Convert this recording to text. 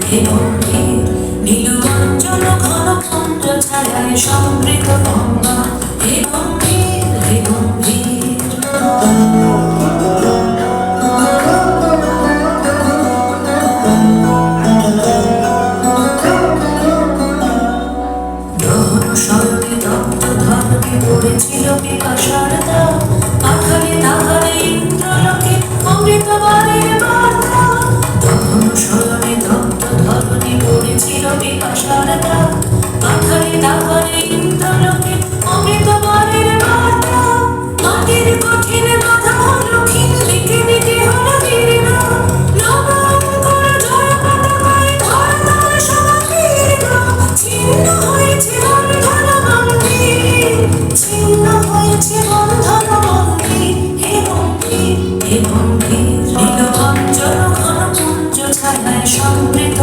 হে গম্ভীর নীলুঞ্জন ঘন কুঞ্জ ছায়ায় সমৃত গঙ্গা হে গম্ভীর হে গম্ভীর দহন স্বর্গে দগ্ধ ধর্মে পড়েছিল পিপাসার দাও আখালে তাহারে ইন্দ্রলোকে অমৃত বাণীর বার্তা দহন স্বর্গে দগ্ধ ধর্মে পড়েছিল পিপাসার দাও আখালে তাহারে ইন্দ্রলোকে অমৃত বাণীর বার্তা মাটির কঠিন বাধা লক্ষিণ দিকে দিকে হলো দীর্ঘ নবাঙ্কুর জয় পতাকায় ধরতার সমাদীর্ঘ ছিন্ন হয়েছে বন্ধন মন্দির ছিন্ন হয়েছে বন্ধন মন্দির হে গম্ভীর হে গম্ভীর নীলকঞ্চন ঘন কুঞ্জ ছায়ায় সমৃত